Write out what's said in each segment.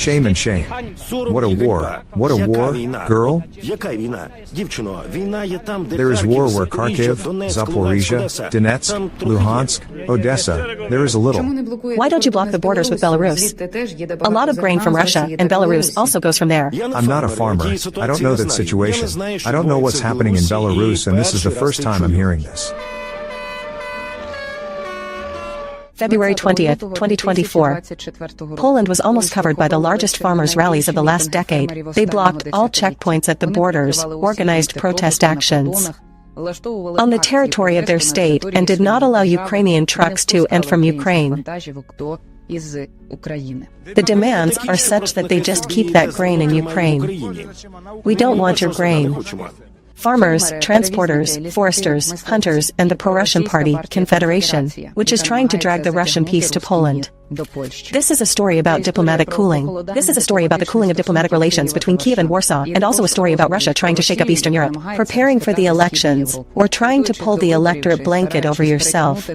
Shame and shame. What a war. What a war, girl. Яка війна? Дівчино, війна є там, де There is war where Запоріжжя, Kharkiv, Донецьк, Zaporizhia, Одеса. Donetsk, Там трохи є. Luhansk, Odessa. There is a little. Why don't you block the borders with Belarus? A lot of grain from Russia and Belarus also goes from there. I'm not a farmer. I don't know that situation. I don't know what's happening in Belarus, and this is the first time I'm hearing this. February 20th, 2024. Poland was almost covered by the largest farmers' rallies of the last decade. They blocked all checkpoints at the borders, organized protest actions on the territory of their state, and did not allow Ukrainian trucks to and from Ukraine. The demands are such that they just keep that grain in Ukraine. We don't want your grain. Farmers, transporters, foresters, hunters, and the pro-Russian party, Confederation, which is trying to drag the Russian peace to Poland. This is a story about diplomatic cooling. This is a story about the cooling of diplomatic relations between Kiev and Warsaw, and also a story about Russia trying to shake up Eastern Europe, preparing for the elections, or trying to pull the electorate blanket over yourself.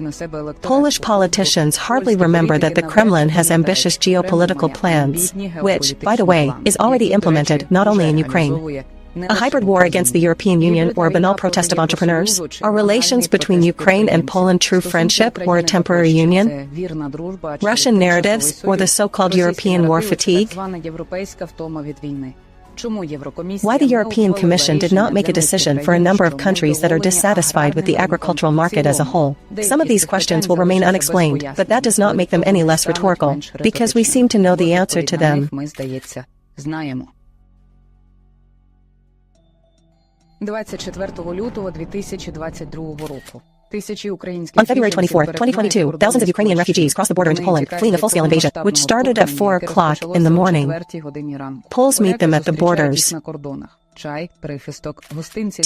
Polish politicians hardly remember that the Kremlin has ambitious geopolitical plans, which, by the way, is already implemented not only in Ukraine. A hybrid war against the European Union or a banal protest of entrepreneurs? Are relations between Ukraine and Poland true friendship or a temporary union? Russian narratives or the so-called European war fatigue? Why the European Commission did not make a decision for a number of countries that are dissatisfied with the agricultural market as a whole? Some of these questions will remain unexplained, but that does not make them any less rhetorical, because we seem to know the answer to them. 24 лютого 2022 року. On February 24, 2022, thousands of Ukrainian refugees crossed the border into Poland, fleeing a full-scale invasion, which started at 4 o'clock in the morning. Poles meet them at the borders.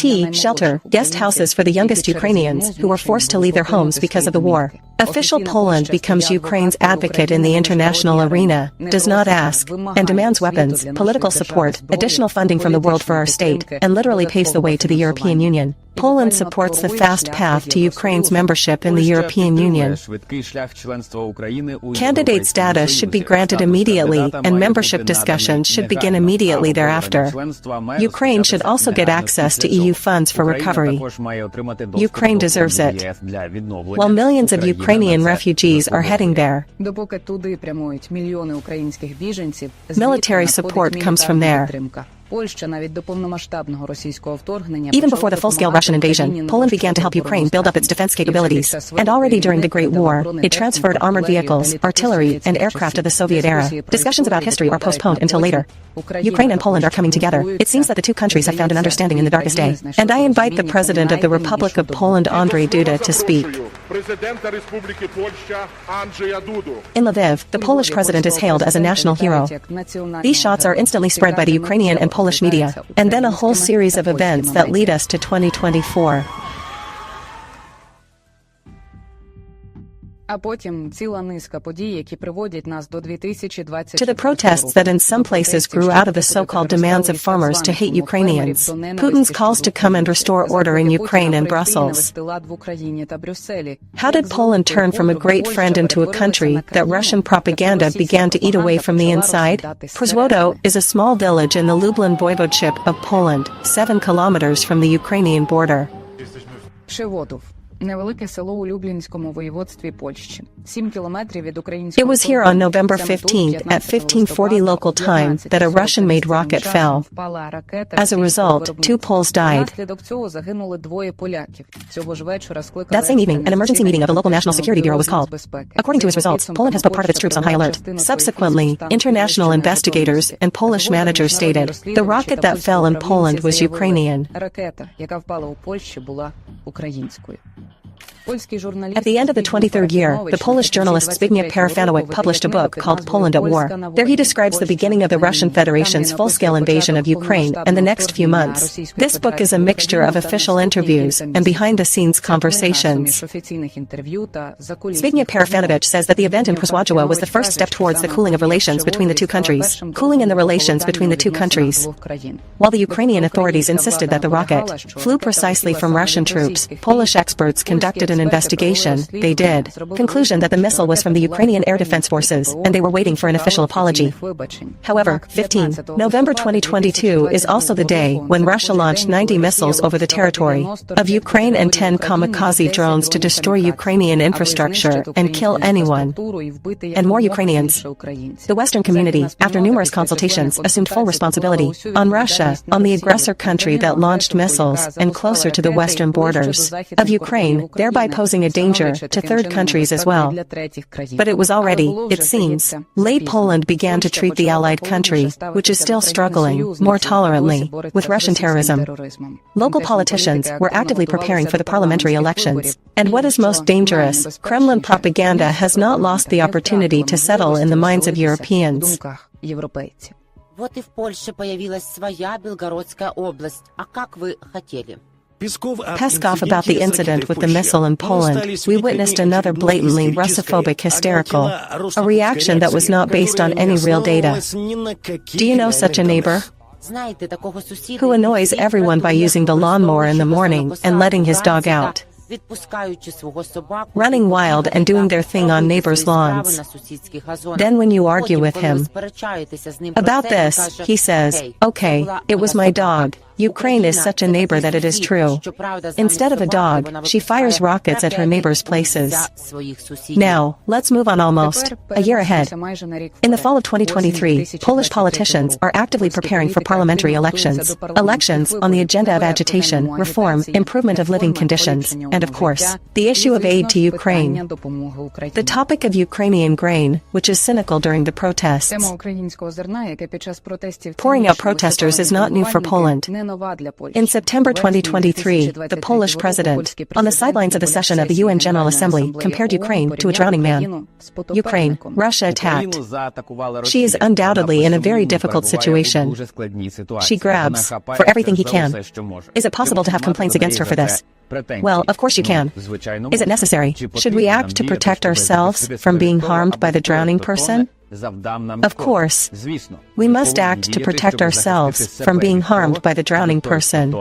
Tea, shelter, guest houses for the youngest Ukrainians, who were forced to leave their homes because of the war. Official Poland becomes Ukraine's advocate in the international arena, does not ask, and demands weapons, political support, additional funding from the world for our state, and literally paves the way to the European Union. Poland supports the fast path to Ukraine's membership in the European Union. Candidate status should be granted immediately, and membership discussions should begin immediately thereafter. Ukraine should also get access to EU funds for recovery. Ukraine deserves it. While millions of Ukrainian refugees are heading there, military support comes from there. Even before the full-scale Russian invasion, Poland began to help Ukraine build up its defense capabilities, and already during the Great War, it transferred armored vehicles, artillery, and aircraft of the Soviet era. Discussions about history are postponed until later. Ukraine and Poland are coming together. It seems that the two countries have found an understanding in the darkest day. And I invite the President of the Republic of Poland, Andrzej Duda, to speak. In Lviv, the Polish president is hailed as a national hero. These shots are instantly spread by the Ukrainian and Polish media, and then a whole series of events that lead us to 2024. To the protests that in some places grew out of the so-called demands of farmers to hate Ukrainians, Putin's calls to come and restore order in Ukraine and Brussels. How did Poland turn from a great friend into a country that Russian propaganda began to eat away from the inside? Przwodo is a small village in the Lublin voivodeship of Poland, 7 kilometers from the Ukrainian border. Невелике село у Люблінському воєводстві Польщі. 7 кілометрів від українського. It was here on November 15th at 1540 local time that a Russian-made rocket fell. As a result, 2 Poles died. Внаслідок цього загинули 2 поляків. Цього ж вечора скликали. That same evening, an emergency meeting of the local National Security Bureau was called. According to his results, Poland has put part of its troops on high alert. Subsequently, international investigators and Polish managers stated the rocket that fell in Poland was Ukrainian. Ракета, яка впала у Польщі, була українською. At the end of the 23rd year, the Polish journalist Zbigniew Parafanowicz published a book called Poland at War. There he describes the beginning of the Russian Federation's full-scale invasion of Ukraine and the next few months. This book is a mixture of official interviews and behind-the-scenes conversations. Zbigniew Parafanowicz says that the event in Przwodo was the first step towards the cooling of relations between the two countries, cooling in the relations between the two countries. While the Ukrainian authorities insisted that the rocket flew precisely from Russian troops, Polish experts conducted an investigation, they did. Conclusion that the missile was from the Ukrainian Air Defense Forces, and they were waiting for an official apology. However, 15 November 2022 is also the day when Russia launched 90 missiles over the territory of Ukraine and 10 kamikaze drones to destroy Ukrainian infrastructure and kill anyone, and more Ukrainians. The Western community, after numerous consultations, assumed full responsibility on Russia, on the aggressor country that launched missiles and closer to the western borders of Ukraine, thereby posing a danger to third countries as well. But it was already, it seems, late Poland began to treat the allied country, which is still struggling, more tolerantly with Russian terrorism. Local politicians were actively preparing for the parliamentary elections. And what is most dangerous, Kremlin propaganda has not lost the opportunity to settle in the minds of Europeans. Вот и в Польше появилась своя Белгородская область. А как вы хотели? Peskov about the incident with the missile in Poland, we witnessed another blatantly Russophobic hysterical, a reaction that was not based on any real data. Do you know such a neighbor? Who annoys everyone by using the lawnmower in the morning and letting his dog out, running wild and doing their thing on neighbors' lawns. Then when you argue with him about this, he says, okay, it was my dog. Ukraine is such a neighbor that it is true. Instead of a dog, she fires rockets at her neighbors' places. Now, let's move on almost a year ahead. In the fall of 2023, Polish politicians are actively preparing for parliamentary elections. Elections on the agenda of agitation, reform, improvement of living conditions, and of course, the issue of aid to Ukraine. The topic of Ukrainian grain, which is cynical during the protests. Pouring out protesters is not new for Poland. In September 2023, the Polish president, on the sidelines of the session of the UN General Assembly, compared Ukraine to a drowning man. Ukraine, Russia attacked. She is undoubtedly in a very difficult situation. She grabs for everything he can. Is it possible to have complaints against her for this? Well, of course you can. Is it necessary? Should we act to protect ourselves from being harmed by the drowning person? Of course, we must act to protect ourselves from being harmed by the drowning person.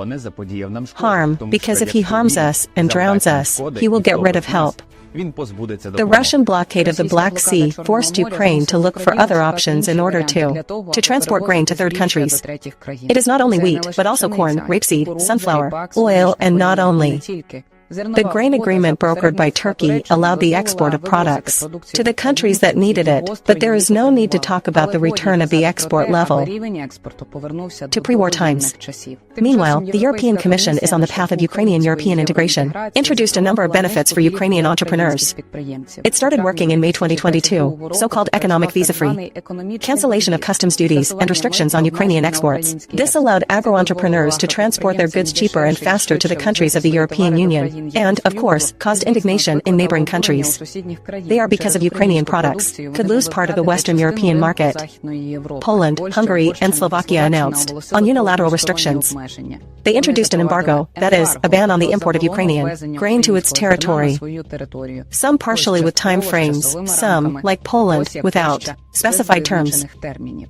Harm, because if he harms us and drowns us, he will get rid of help. The Russian blockade of the Black Sea forced Ukraine to look for other options in order to transport grain to third countries. It is not only wheat, but also corn, rapeseed, sunflower, oil, and not only. The grain agreement brokered by Turkey allowed the export of products to the countries that needed it, but there is no need to talk about the return of the export level to pre-war times. Meanwhile, the European Commission is on the path of Ukrainian-European integration, introduced a number of benefits for Ukrainian entrepreneurs. It started working in May 2022, so-called economic visa-free, cancellation of customs duties and restrictions on Ukrainian exports. This allowed agro-entrepreneurs to transport their goods cheaper and faster to the countries of the European Union. And, of course, caused indignation in neighboring countries. They are, because of Ukrainian products, could lose part of the Western European market. Poland, Hungary, and Slovakia announced on unilateral restrictions. They introduced an embargo, that is, a ban on the import of Ukrainian grain to its territory. Some partially with time frames, some, like Poland, without specified terms.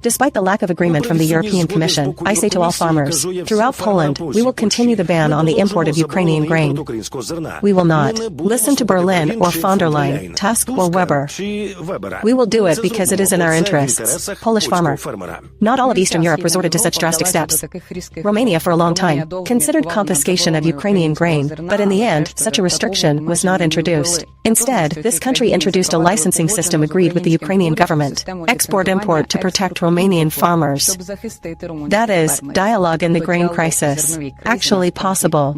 Despite the lack of agreement from the European Commission, I say to all farmers, throughout Poland, we will continue the ban on the import of Ukrainian grain. We will not listen to Berlin or von der Leyen, Tusk or Weber. We will do it because it is in our interests. Polish farmer. Not all of Eastern Europe resorted to such drastic steps. Romania for a long time considered confiscation of Ukrainian grain, but in the end, such a restriction was not introduced. Instead, this country introduced a licensing system agreed with the Ukrainian government, export-import to protect Romanian farmers. That is, dialogue in the grain crisis. Actually possible.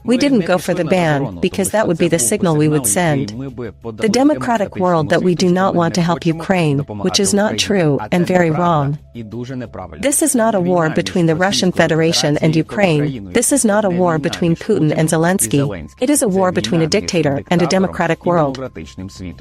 We didn't go for the ban, because that would be the signal we would send the democratic world that we do not want to help Ukraine, which is not true and very wrong. This is not a war between the Russian Federation and Ukraine. This is not a war between Putin and Zelensky. It is a war between a dictator and a democratic world.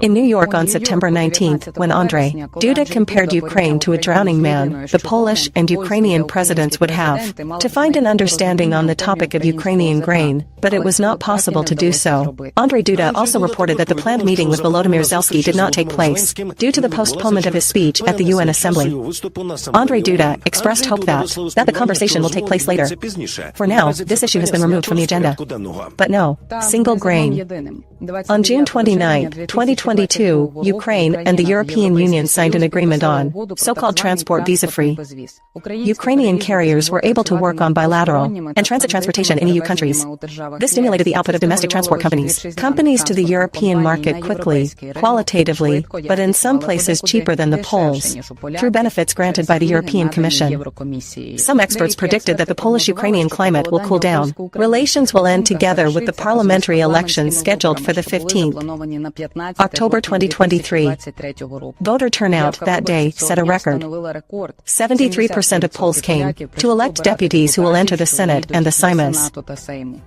In New York on September 19th, when Andrzej Duda compared Ukraine to a drowning man, the Polish and Ukrainian presidents would have to find an understanding on the topic of Ukrainian grain. but it was not possible to do so. Andrzej Duda also reported that the planned meeting with Volodymyr Zelensky did not take place, due to the postponement of his speech at the UN Assembly. Andrzej Duda expressed hope that the conversation will take place later. For now, this issue has been removed from the agenda. But no, single grain. On June 29, 2022, Ukraine and the European Union signed an agreement on so-called transport visa-free. Ukrainian carriers were able to work on bilateral and transit transportation in EU countries. This stimulated the output of domestic transport companies to the European market quickly, qualitatively, but in some places cheaper than the Poles, through benefits granted by the European Commission. Some experts predicted that the Polish-Ukrainian climate will cool down. Relations will end together with the parliamentary elections scheduled for the 15th October 2023. Voter turnout that day set a record. 73% of Poles came to elect deputies who will enter the Senate and the Seimas.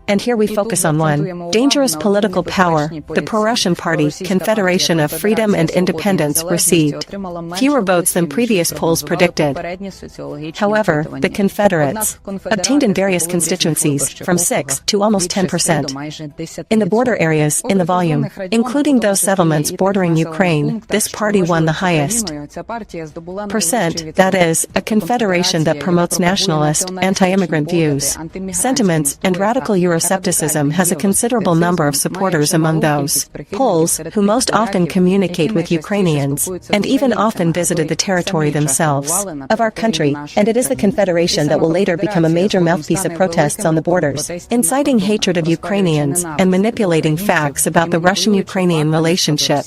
And here we focus on one dangerous political power, the pro-Russian party, Confederation of Freedom and Independence, received fewer votes than previous polls predicted. However, the Confederates obtained in various constituencies from 6 to almost 10%. In the border areas, in the volume, including those settlements bordering Ukraine, this party won the highest percent, that is, a confederation that promotes nationalist, anti-immigrant views, sentiments, and radical Euroscepticism has a considerable number of supporters among those Poles who most often communicate with Ukrainians, and even often visited the territory themselves of our country, and it is the confederation that will later become a major mouthpiece of protests on the borders, inciting hatred of Ukrainians and manipulating facts about the Russian-Ukrainian relationship.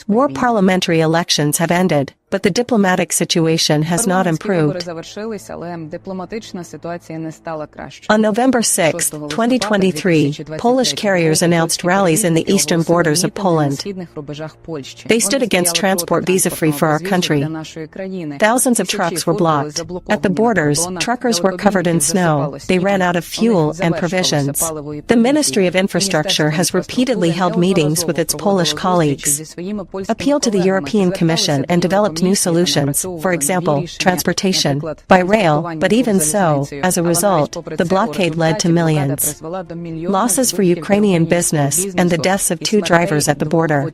War parliamentary elections have ended, but the diplomatic situation has not improved. On November 6, 2023, Polish carriers announced rallies in the eastern borders of Poland. They stood against transport visa-free for our country. Thousands of trucks were blocked. At the borders, truckers were covered in snow. They ran out of fuel and provisions. The Ministry of Infrastructure has repeatedly held meetings with its Polish colleagues, appealed to the European Commission, and developed new solutions, for example, transportation by rail, but even so, as a result, the blockade led to millions losses for Ukrainian business and the deaths of 2 drivers at the border.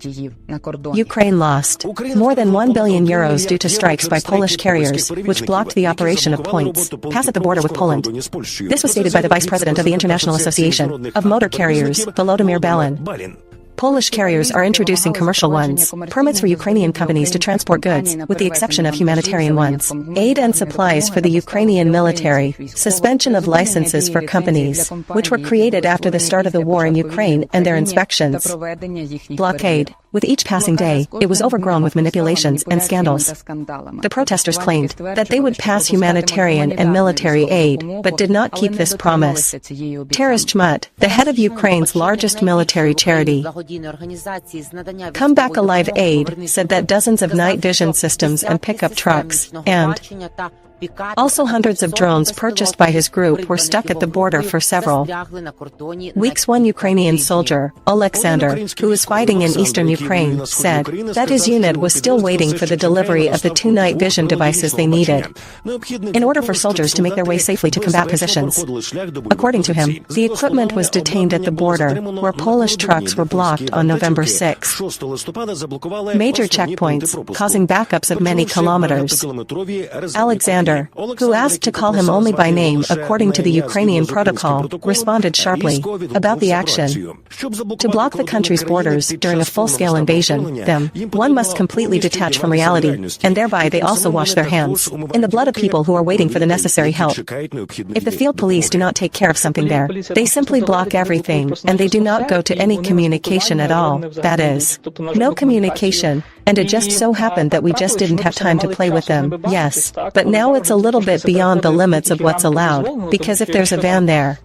Ukraine lost more than €1 billion due to strikes by Polish carriers, which blocked the operation of points pass at the border with Poland. This was stated by the Vice President of the International Association of Motor Carriers, Volodymyr Balin. Polish carriers are introducing commercial ones, permits for Ukrainian companies to transport goods, with the exception of humanitarian ones, aid and supplies for the Ukrainian military, suspension of licenses for companies, which were created after the start of the war in Ukraine, and their inspections. Blockade. With each passing day, it was overgrown with manipulations and scandals. The protesters claimed that they would pass humanitarian and military aid, but did not keep this promise. Taras Chmut, the head of Ukraine's largest military charity, Come Back Alive Aid, said that dozens of night vision systems and pickup trucks, and also hundreds of drones purchased by his group were stuck at the border for several weeks. One Ukrainian soldier, Alexander, who was fighting in eastern Ukraine, said that his unit was still waiting for the delivery of the 2 night vision devices they needed in order for soldiers to make their way safely to combat positions. According to him, the equipment was detained at the border, where Polish trucks were blocked on November 6. Major checkpoints, causing backups of many kilometers. Alexander, who asked to call him only by name according to the Ukrainian protocol, responded sharply about the action. To block the country's borders during a full-scale invasion, one must completely detach from reality, and thereby they also wash their hands in the blood of people who are waiting for the necessary help. If the field police do not take care of something there, they simply block everything, and they do not go to any communication at all, that is, no communication. And it just so happened that we just didn't have time to play with them, yes. But now it's a little bit beyond the limits of what's allowed, because if there's a van there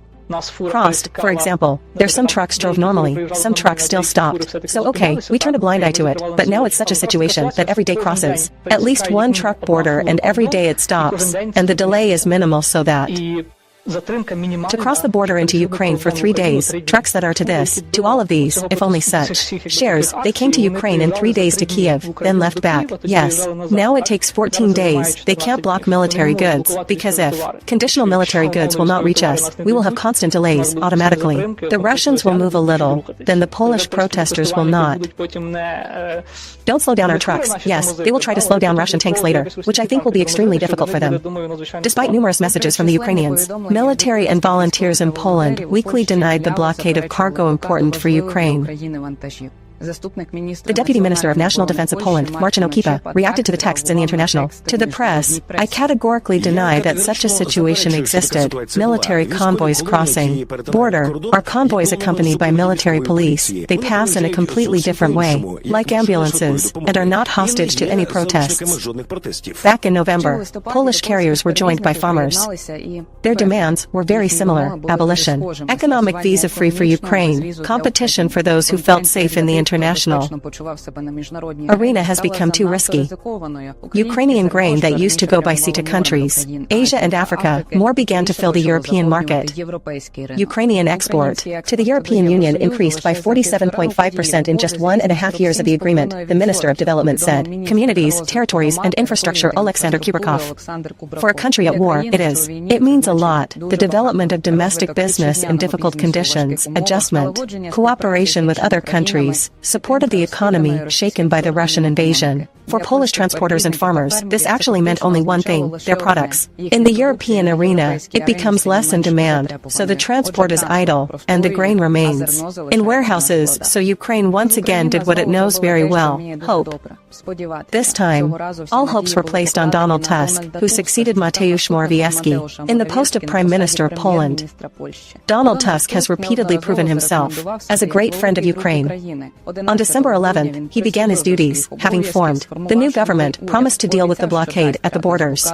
crossed, for example, there's some trucks drove normally, some trucks still stopped. So okay, we turned a blind eye to it, but now it's such a situation that every day crosses at least one truck border and every day it stops, and the delay is minimal so that To cross the border into Ukraine for 3 days, trucks that are to this, to all of these, if only such shares, they came to Ukraine in 3 days to Kiev, then left back. Yes. Now it takes 14 days. They can't block military goods, because if conditional military goods will not reach us, we will have constant delays, automatically. The Russians will move a little, then the Polish protesters will not. Don't slow down our trucks. Yes, they will try to slow down Russian tanks later, which I think will be extremely difficult for them. Despite numerous messages from the Ukrainians, military and volunteers in Poland weekly denied the blockade of cargo important for Ukraine. The Deputy Minister of National Defense of Poland, Marcin Ocipa, reacted to the texts in the International. To the press, I categorically deny that such a situation existed. Military convoys crossing border are convoys accompanied by military police. They pass in a completely different way, like ambulances, and are not hostage to any protests. Back in November, Polish carriers were joined by farmers. Their demands were very similar: abolition, economic visa-free for Ukraine, competition for those who felt safe in the international arena has become too risky. Ukrainian grain that used to go by sea to countries, Asia and Africa, more began to fill the European market. Ukrainian export to the European Union increased by 47.5% in just 1.5 years of the agreement, the Minister of Development said. Communities, territories, and infrastructure. Alexander Kubrakov. For a country at war, it is. It means a lot. The development of domestic business in difficult conditions, adjustment, cooperation with other countries, support of the economy shaken by the Russian invasion. For Polish transporters and farmers, this actually meant only one thing: their products. In the European arena, it becomes less in demand, so the transport is idle, and the grain remains in warehouses, so Ukraine once again did what it knows very well: hope. This time, all hopes were placed on Donald Tusk, who succeeded Mateusz Morawiecki in the post of Prime Minister of Poland. Donald Tusk has repeatedly proven himself as a great friend of Ukraine. On December 11th, he began his duties, having formed the new government promised to deal with the blockade at the borders.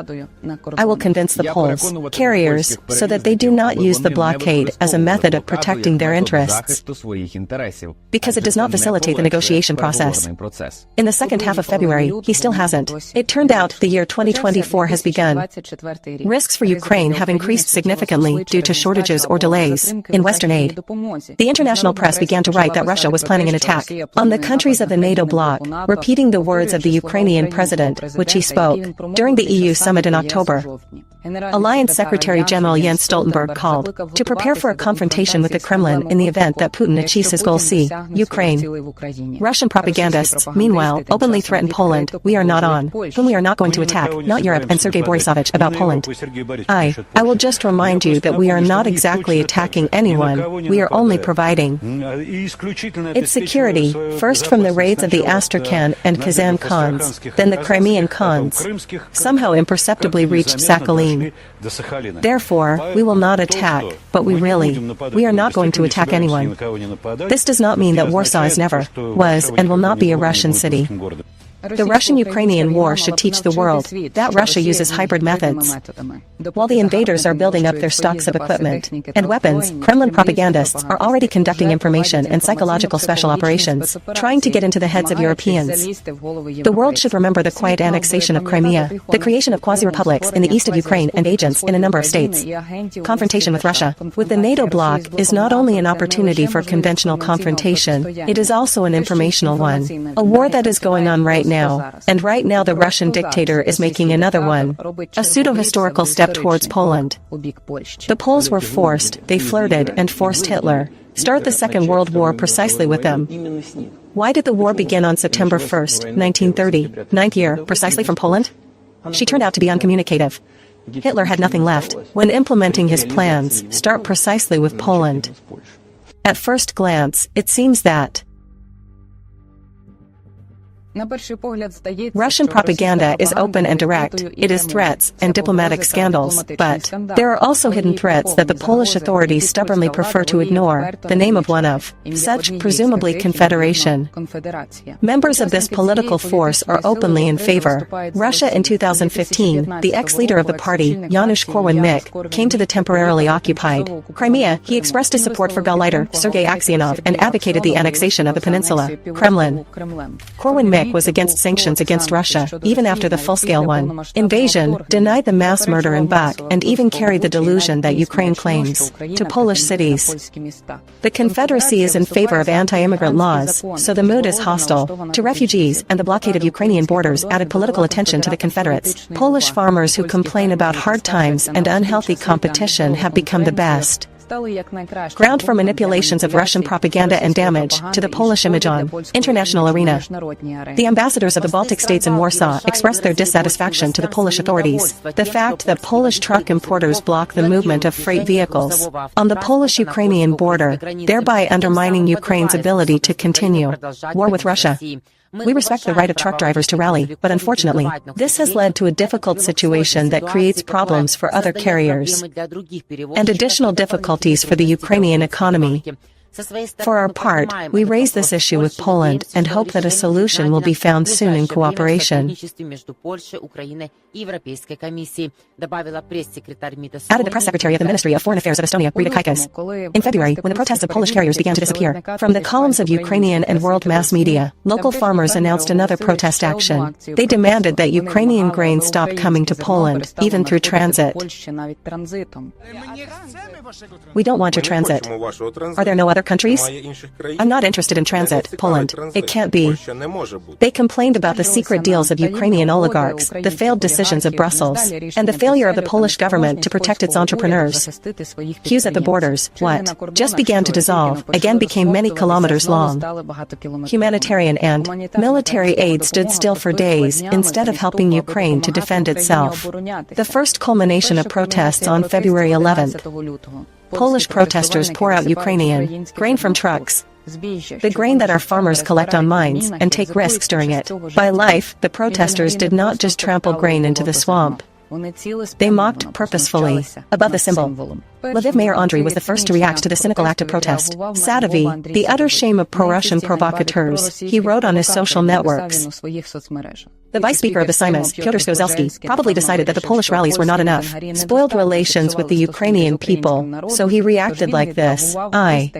I will convince the Poles, carriers, so that they do not use the blockade as a method of protecting their interests, because it does not facilitate the negotiation process. In the second half of February, he still hasn't. It turned out the year 2024 has begun. Risks for Ukraine have increased significantly due to shortages or delays in Western aid. The international press began to write that Russia was planning an attack on the countries of the NATO bloc, repeating the words of the Ukrainian president, which he spoke during the EU summit in October. Alliance Secretary General Jens Stoltenberg called to prepare for a confrontation with the Kremlin in the event that Putin achieves his goal. See Ukraine. Russian propagandists, meanwhile, openly threaten Poland. We are not on, whom we are not going to attack, not Europe and Sergei Borisovich about Poland. I will just remind you that we are not exactly attacking anyone, we are only providing its security, first from the raids of the Astrakhan and Kazan Khans, then the Crimean Khans, somehow imperceptibly reached Sakhalin. Therefore, we will not attack, but we are not going to attack anyone. This does not mean that Warsaw is never, was, and will not be a Russian city. The Russian-Ukrainian war should teach the world that Russia uses hybrid methods. While the invaders are building up their stocks of equipment and weapons, Kremlin propagandists are already conducting information and psychological special operations, trying to get into the heads of Europeans. The world should remember the quiet annexation of Crimea, the creation of quasi-republics in the east of Ukraine and agents in a number of states. Confrontation with Russia, with the NATO bloc, is not only an opportunity for conventional confrontation, it is also an informational one. A war that is going on right now, and right now the Russian dictator is making another one, a pseudo-historical step towards Poland. The Poles were forced, they flirted and forced Hitler. Start the Second World War precisely with them. Why did the war begin on September 1st, 1930, 9th year, precisely from Poland? She turned out to be uncommunicative. Hitler had nothing left. When implementing his plans, start precisely with Poland. At first glance, it seems that Russian propaganda is open and direct, it is threats and diplomatic scandals, but there are also hidden threats that the Polish authorities stubbornly prefer to ignore, the name of one of such, presumably Confederation. Members of this political force are openly in favor. Russia in 2015, the ex-leader of the party, Janusz Korwin-Mikke, came to the temporarily occupied Crimea. He expressed his support for Gauleiter Sergei Aksionov and advocated the annexation of the peninsula. Kremlin. Korwin-Mikke Democratic was against sanctions against Russia, even after the full-scale one. Invasion, denied the mass murder in Bach, and even carried the delusion that Ukraine claims to Polish cities. The Confederacy is in favor of anti-immigrant laws, so the mood is hostile to refugees, and the blockade of Ukrainian borders added political attention to the Confederates. Polish farmers who complain about hard times and unhealthy competition have become the best ground for manipulations of Russian propaganda and damage to the Polish image on international arena. The ambassadors of the Baltic states in Warsaw expressed their dissatisfaction to the Polish authorities. The fact that Polish truck importers block the movement of freight vehicles on the Polish-Ukrainian border, thereby undermining Ukraine's ability to continue war with Russia. We respect the right of truck drivers to rally, but unfortunately, this has led to a difficult situation that creates problems for other carriers and additional difficulties for the Ukrainian economy. For our part, we raise this issue with Poland and hope that a solution will be found soon in cooperation. Added the press secretary of the Ministry of Foreign Affairs of Estonia, Rita Kaikas. In February, when the protests of Polish carriers began to disappear from the columns of Ukrainian and world mass media, local farmers announced another protest action. They demanded that Ukrainian grain stop coming to Poland, even through transit. We don't want your transit. Are there no other countries? I'm not interested in transit, Poland. It can't be. They complained about the secret deals of Ukrainian oligarchs, the failed decisions of Brussels, and the failure of the Polish government to protect its entrepreneurs. Queues at the borders, what just began to dissolve, again became many kilometers long. Humanitarian and military aid stood still for days instead of helping Ukraine to defend itself. The first culmination of protests on February 11th. Polish protesters pour out Ukrainian grain from trucks. The grain that our farmers collect on mines and take risks during it. By life, the protesters did not just trample grain into the swamp. They mocked purposefully above the symbol. Lviv Mayor Andriy was the first to react to the cynical act of protest. Sadovy, the utter shame of pro-Russian provocateurs, he wrote on his social networks. The vice speaker of the Seimas, Piotr Skozelski, probably decided that the Polish rallies were not enough, spoiled relations with the Ukrainian people, so he reacted like this. I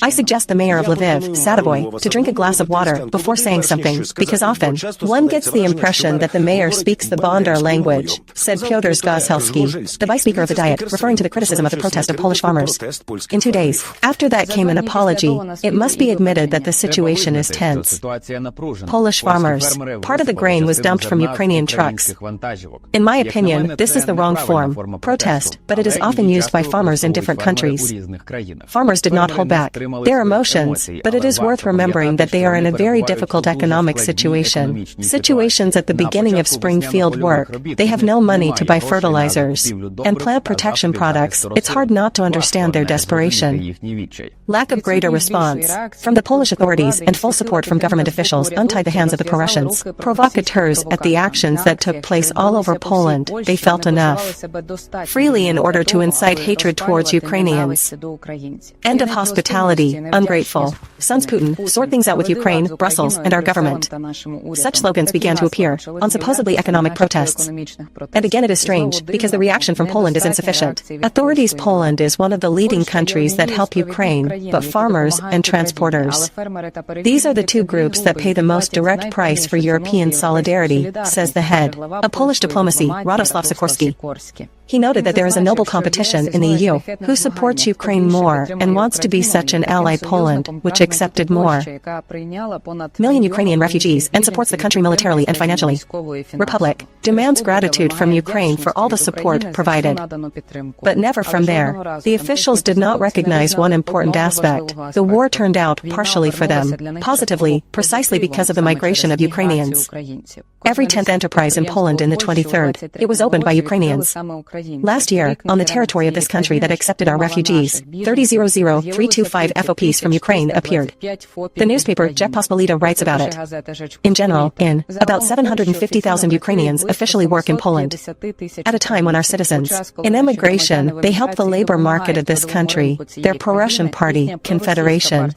suggest the mayor of Lviv, Sadovy, to drink a glass of water before saying something, because often, one gets the impression that the mayor speaks the Bondar language, said Piotr Skozelski, the vice speaker of the Diet, referring to the criticism of the protest of Polish farmers. In 2 days, after that came an apology. It must be admitted that the situation is tense. Polish farmers, part of the grain was dumped from Ukrainian trucks. In my opinion, this is the wrong form, protest, but it is often used by farmers in different countries. Farmers did not hold back their emotions, but it is worth remembering that they are in a very difficult economic situation. Situations at the beginning of spring field work, they have no money to buy fertilizers and plant protection products. It's hard not to understand their desperation. Lack of greater response from the Polish authorities and full support from government officials untied the hands of the pro-Russians. Provocateurs at the actions that took place all over Poland, they felt enough freely in order to incite hatred towards Ukrainians. End of hospitality, ungrateful. Sons Putin, sort things out with Ukraine, Brussels, and our government. Such slogans began to appear on supposedly economic protests. And again it is strange, because the reaction from Poland is insufficient. Authorities Poland is one of the leading countries that help Ukraine, but farmers and transporters. These are the two groups that pay the most direct price for European solidarity, says the head of Polish diplomacy, Radoslav Sikorski. He noted that there is a noble competition in the EU, who supports Ukraine more and wants to be such an ally Poland, which accepted more million Ukrainian refugees and supports the country militarily and financially. Republic demands gratitude from Ukraine for all the support provided, but never from there. The officials did not recognize one important aspect. The war turned out partially for them, positively, precisely because of the migration of Ukrainians. Every 10th enterprise in Poland in the 23rd, it was opened by Ukrainians. Last year, on the territory of this country that accepted our refugees, 30,325 FOPs from Ukraine appeared. The newspaper Rzeczpospolita writes about it. In general, about 750,000 Ukrainians officially work in Poland. At a time when our citizens, in emigration, they help the labor market of this country, their pro-Russian party, Confederation,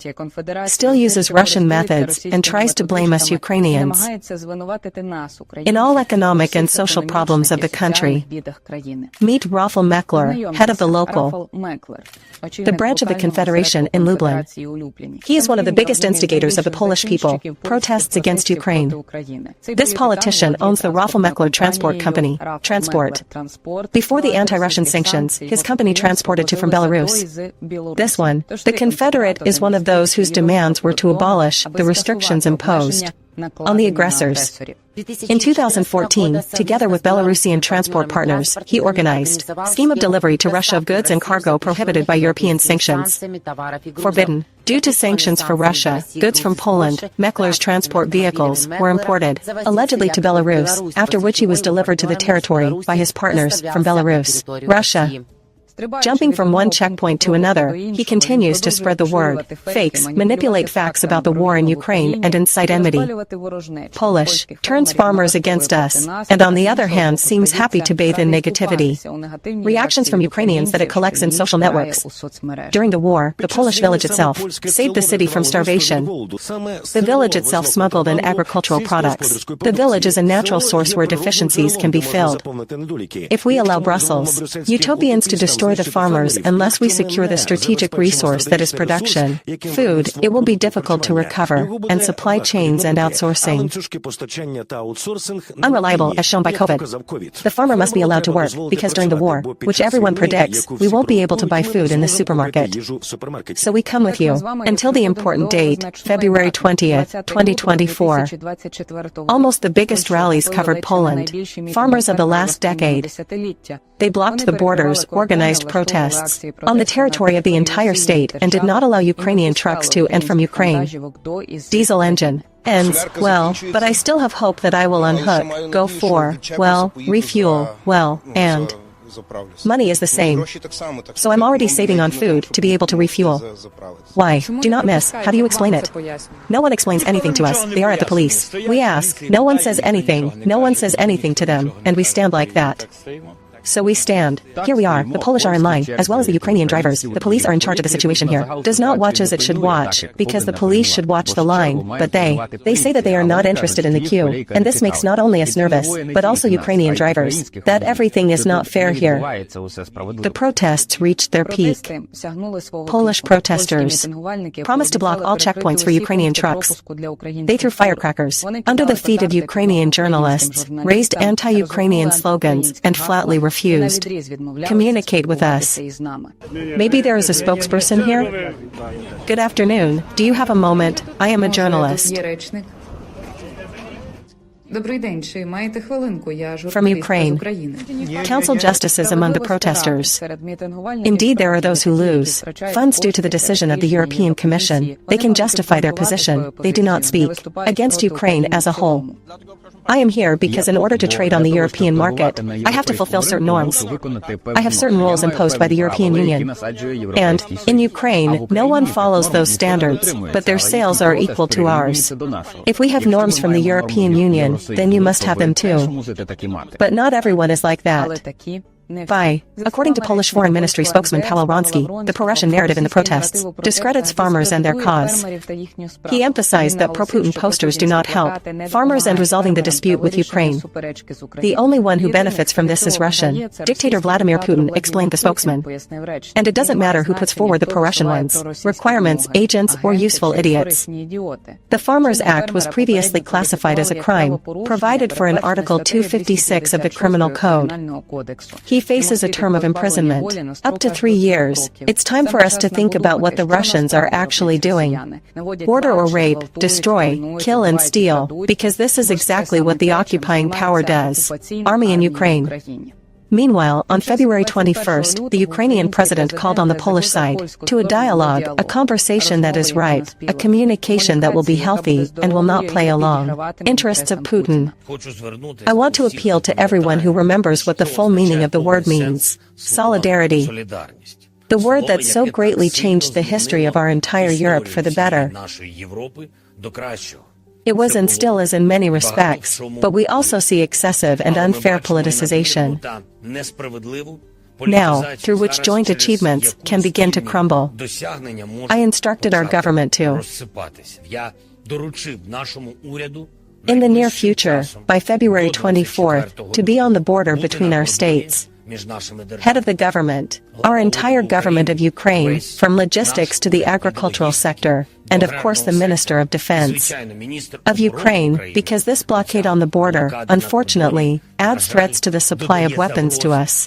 still uses Russian methods and tries to blame us Ukrainians. In all economic and social problems of the country. Meet Rafał Meckler, head of the local, the branch of the Confederation in Lublin. He is one of the biggest instigators of the Polish people, protests against Ukraine. This politician owns the Rafał Meckler Transport Company, Transport. Before the anti-Russian sanctions, his company transported to from Belarus. This one, the Confederate, is one of those whose demands were to abolish the restrictions imposed on the aggressors. In 2014, together with Belarusian transport partners, he organized a scheme of delivery to Russia of goods and cargo prohibited by European sanctions. Forbidden. Due to sanctions for Russia, goods from Poland, Meckler's transport vehicles, were imported, allegedly to Belarus, after which he was delivered to the territory by his partners from Belarus, Russia. Jumping from one checkpoint to another, he continues to spread the word, fakes, manipulate facts about the war in Ukraine and incite enmity. Polish, turns farmers against us, and on the other hand seems happy to bathe in negativity. Reactions from Ukrainians that it collects in social networks. During the war, the Polish village itself saved the city from starvation. The village itself smuggled in agricultural products. The village is a natural source where deficiencies can be filled. If we allow Brussels, utopians to destroy the farmers unless we secure the strategic resource that is production, food, it will be difficult to recover, and supply chains and outsourcing. Unreliable as shown by COVID. The farmer must be allowed to work, because during the war, which everyone predicts, we won't be able to buy food in the supermarket. So we come with you, until the important date, February 20th, 2024. Almost the biggest rallies covered Poland. Farmers of the last decade. They blocked the borders, organized protests on the territory of the entire state and did not allow Ukrainian trucks to and from Ukraine. Diesel engine ends, well, but I still have hope that I will unhook, go for, well, refuel, well, and money is the same. So I'm already saving on food to be able to refuel. Why? Do not miss. How do you explain it? No one explains anything to us. They are at the police. We ask. No one says anything. No one says anything to them. And we stand like that. So we stand. Here we are. The Polish are in line, as well as the Ukrainian drivers. The police are in charge of the situation here. Does not watch as it should watch, because the police should watch the line, but they say that they are not interested in the queue. And this makes not only us nervous, but also Ukrainian drivers, that everything is not fair here. The protests reached their peak. Polish protesters promised to block all checkpoints for Ukrainian trucks. They threw firecrackers under the feet of Ukrainian journalists, raised anti-Ukrainian slogans, and flatly refused. Communicate with us. Maybe there is a spokesperson here? Good afternoon. Do you have a moment? I am a journalist. From Ukraine. Council justices among the protesters. Indeed, there are those who lose funds due to the decision of the European Commission. They can justify their position. They do not speak against Ukraine as a whole. I am here because in order to trade on the European market, I have to fulfill certain norms. I have certain rules imposed by the European Union. And, in Ukraine, no one follows those standards, but their sales are equal to ours. If we have norms from the European Union, then you must have them too. But not everyone is like that. According to Polish Foreign Ministry spokesman Paweł Wronski, the pro-Russian narrative in the protests discredits farmers and their cause. He emphasized that pro-Putin posters do not help farmers and resolving the dispute with Ukraine. The only one who benefits from this is Russian. Dictator Vladimir Putin, explained the spokesman. And it doesn't matter who puts forward the pro-Russian ones, requirements, agents, or useful idiots. The Farmers Act was previously classified as a crime, provided for in Article 256 of the Criminal Code. He faces a term of imprisonment, up to 3 years. It's time for us to think about what the Russians are actually doing. Order or rape, destroy, kill and steal, because this is exactly what the occupying power does. Army in Ukraine. Meanwhile, on February 21st, the Ukrainian president called on the Polish side to a dialogue, a conversation that is ripe, a communication that will be healthy and will not play along interests of Putin. I want to appeal to everyone who remembers what the full meaning of the word means: solidarity. The word that so greatly changed the history of our entire Europe for the better. It was and still is in many respects, but we also see excessive and unfair politicization now, through which joint achievements can begin to crumble. I instructed our government to in the near future, by February 24th, to be on the border between our states. Head of the government, our entire government of Ukraine, from logistics to the agricultural sector, and of course the Minister of Defense of Ukraine, because this blockade on the border, unfortunately, adds threats to the supply of weapons to us.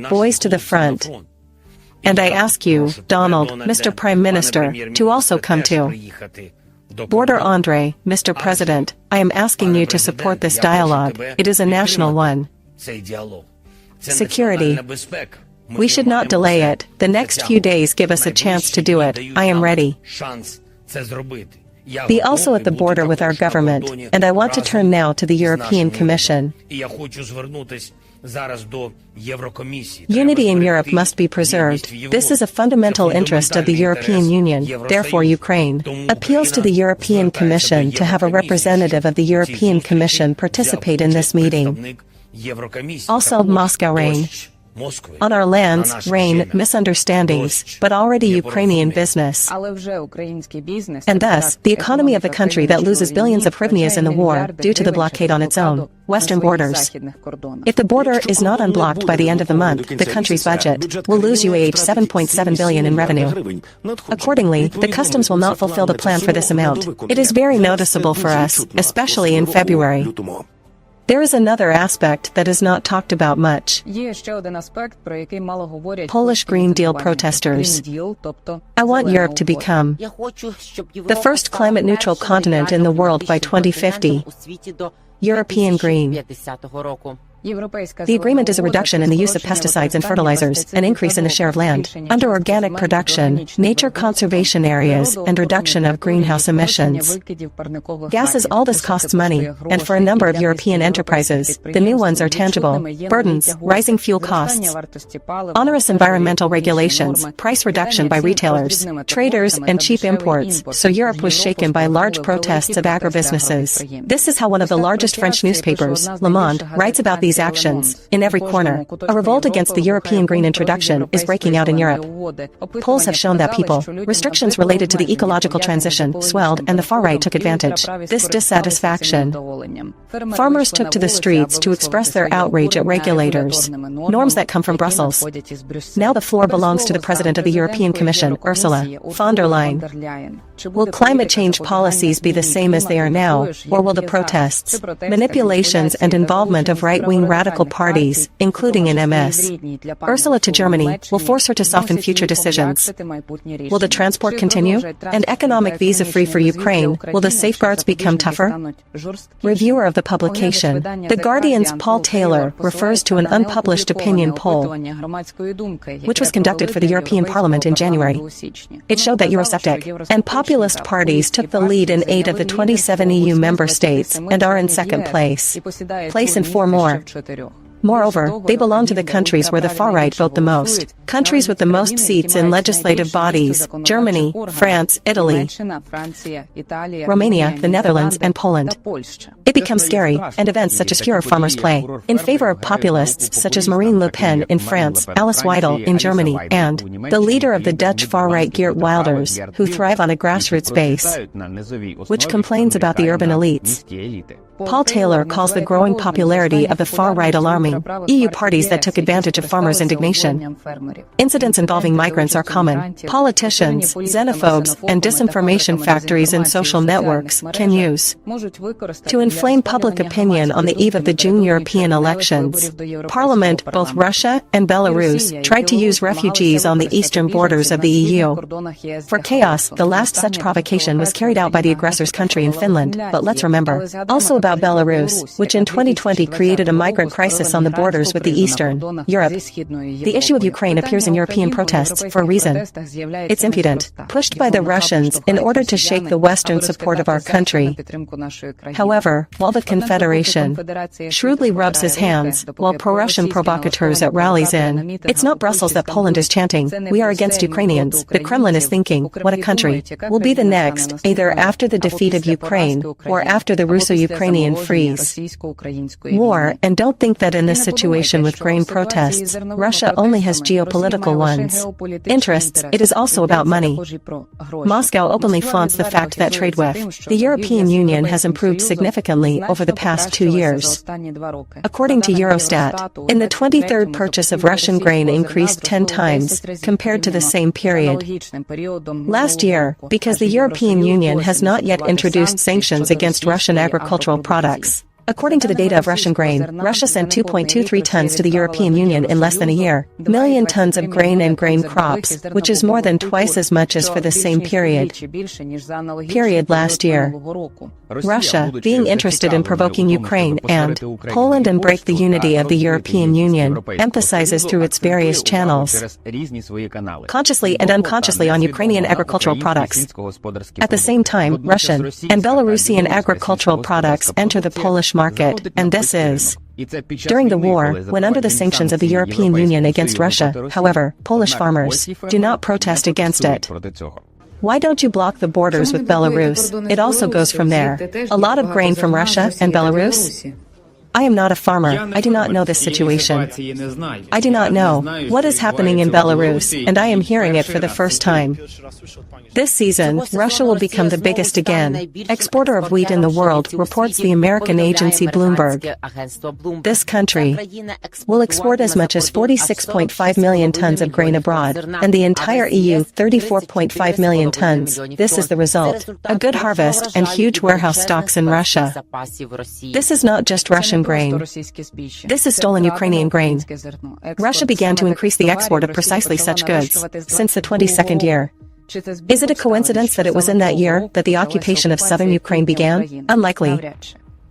Boys to the front. And I ask you, Donald, Mr. Prime Minister, to also come too. Border Andre, Mr. President, I am asking you to support this dialogue. It is a national one. Security. We should not delay it. The next few days give us a chance to do it. I am ready. Be also at the border with our government, and I want to turn now to the European Commission. Unity in Europe must be preserved. This is a fundamental interest of the European Union, therefore Ukraine appeals to the European Commission to have a representative of the European Commission participate in this meeting. Also Moscow reign. On our lands reign misunderstandings, but already Ukrainian business. And thus, the economy of the country that loses billions of hryvnias in the war due to the blockade on its own western borders. If the border is not unblocked by the end of the month, the country's budget will lose UAH 7.7 billion in revenue. Accordingly, the customs will not fulfill the plan for this amount. It is very noticeable for us, especially in February. There is another aspect that is not talked about much. Polish Green Deal protesters. I want Europe to become the first climate-neutral continent in the world by 2050. European Green. The agreement is a reduction in the use of pesticides and fertilizers, an increase in the share of land under organic production, nature conservation areas, and reduction of greenhouse emissions. Gases, all this costs money, and for a number of European enterprises, the new ones are tangible. Burdens, rising fuel costs, onerous environmental regulations, price reduction by retailers, traders, and cheap imports, so Europe was shaken by large protests of agribusinesses. This is how one of the largest French newspapers, Le Monde, writes about these actions. In every corner, a revolt against the European green introduction is breaking out in Europe. Polls have shown that people, restrictions related to the ecological transition, swelled, and the far right took advantage. This dissatisfaction. Farmers took to the streets to express their outrage at regulators, norms that come from Brussels. Now the floor belongs to the President of the European Commission, Ursula von der Leyen. Will climate change policies be the same as they are now, or will the protests, manipulations, and involvement of right-wing radical parties, including in MS, Ursula to Germany, will force her to soften future decisions? Will the transport continue? And economic visa-free for Ukraine, will the safeguards become tougher? Reviewer of the publication, The Guardian's Paul Taylor refers to an unpublished opinion poll, which was conducted for the European Parliament in January. It showed that Eurosceptic and populist parties took the lead in 8 of the 27 EU member states and are in second place in 4 more. Moreover, they belong to the countries where the far-right vote the most. Countries with the most seats in legislative bodies: Germany, France, Italy, Romania, the Netherlands, and Poland. It becomes scary, and events such as Furor farmers play in favor of populists such as Marine Le Pen in France, Alice Weidel in Germany, and the leader of the Dutch far-right Geert Wilders, who thrive on a grassroots base, which complains about the urban elites. Paul Taylor calls the growing popularity of the far-right alarming. EU parties that took advantage of farmers' indignation. Incidents involving migrants are common. Politicians, xenophobes, and disinformation factories in social networks can use to inflame public opinion on the eve of the June European elections. Parliament, both Russia and Belarus, tried to use refugees on the eastern borders of the EU. For chaos, the last such provocation was carried out by the aggressor's country in Finland, but let's remember, also about Belarus, which in 2020 created a migrant crisis on the borders with the Eastern Europe. The issue of Ukraine appears in European protests for a reason. It's impudent, pushed by the Russians in order to shake the Western support of our country. However, while the Confederation shrewdly rubs his hands, while pro-Russian provocateurs at rallies in, it's not Brussels that Poland is chanting, "We are against Ukrainians." The Kremlin is thinking, what a country will be the next, either after the defeat of Ukraine or after the Russo-Ukrainian freeze war, and don't think that in this situation with grain protests, Russia only has geopolitical ones. Interests, it is also about money. Moscow openly flaunts the fact that trade with the European Union has improved significantly over the past 2 years. According to Eurostat, in the 23rd purchase of Russian grain increased 10 times, compared to the same period last year, because the European Union has not yet introduced sanctions against Russian agricultural products. According to the data of Russian grain, Russia sent 2.23 tons to the European Union in less than a year, million tons of grain and grain crops, which is more than twice as much as for the same period last year. Russia, being interested in provoking Ukraine and Poland and break the unity of the European Union, emphasizes through its various channels, consciously and unconsciously, on Ukrainian agricultural products. At the same time, Russian and Belarusian agricultural products enter the Polish market, and this is during the war, when under the sanctions of the European Union against Russia. However, Polish farmers do not protest against it. Why don't you block the borders with Belarus? It also goes from there. A lot of grain from Russia and Belarus? I am not a farmer. I do not know this situation. I do not know what is happening in Belarus, and I am hearing it for the first time. This season, Russia will become the biggest again. Exporter of wheat in the world, reports the American agency Bloomberg. This country will export as much as 46.5 million tons of grain abroad, and the entire EU 34.5 million tons. This is the result. A good harvest and huge warehouse stocks in Russia. This is not just Russian grain. This is stolen Ukrainian grain. Russia began to increase the export of precisely such goods since the 22nd year. Is it a coincidence that it was in that year that the occupation of southern Ukraine began? Unlikely.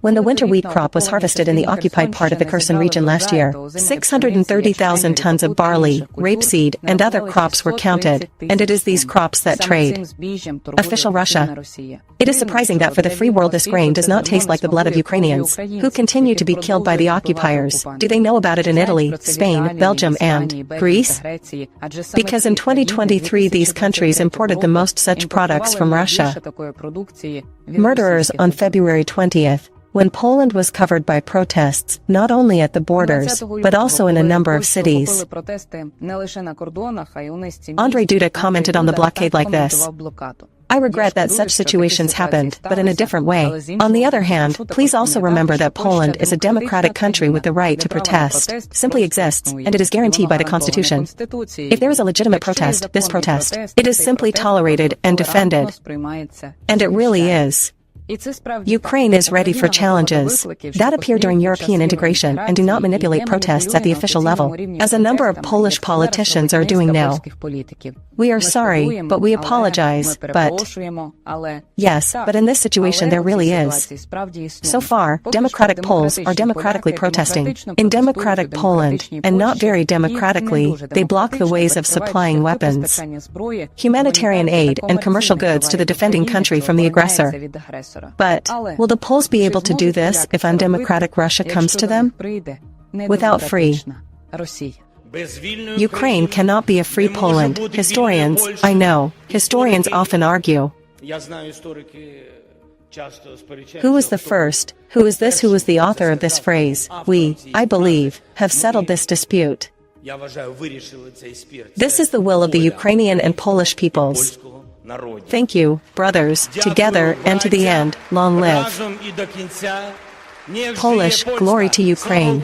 When the winter wheat crop was harvested in the occupied part of the Kherson region last year, 630,000 tons of barley, rapeseed, and other crops were counted, and it is these crops that trade. Official Russia. It is surprising that for the free world this grain does not taste like the blood of Ukrainians, who continue to be killed by the occupiers. Do they know about it in Italy, Spain, Belgium, and Greece? Because in 2023 these countries imported the most such products from Russia. Murderers on February 20th. When Poland was covered by protests, not only at the borders, but also in a number of cities. Andrzej Duda commented on the blockade like this: I regret that such situations happened, but in a different way. On the other hand, please also remember that Poland is a democratic country with the right to protest, simply exists, and it is guaranteed by the Constitution. If there is a legitimate protest, this protest, it is simply tolerated and defended. And it really is. Ukraine is ready for challenges that appear during European integration and do not manipulate protests at the official level, as a number of Polish politicians are doing now. We are sorry, but we apologize, but yes, but in this situation there really is. So far, democratic Poles are democratically protesting. In democratic Poland, and not very democratically, they block the ways of supplying weapons, humanitarian aid, and commercial goods to the defending country from the aggressor. But will the Poles be able to do this if undemocratic Russia comes to them? Without free Ukraine cannot be a free Poland. Historians, I know, historians often argue. Who was the first? Who is this? Who was the author of this phrase? We, I believe, have settled this dispute. This is the will of the Ukrainian and Polish peoples. Thank you, brothers, together and to the end, long live. Polish, glory to Ukraine.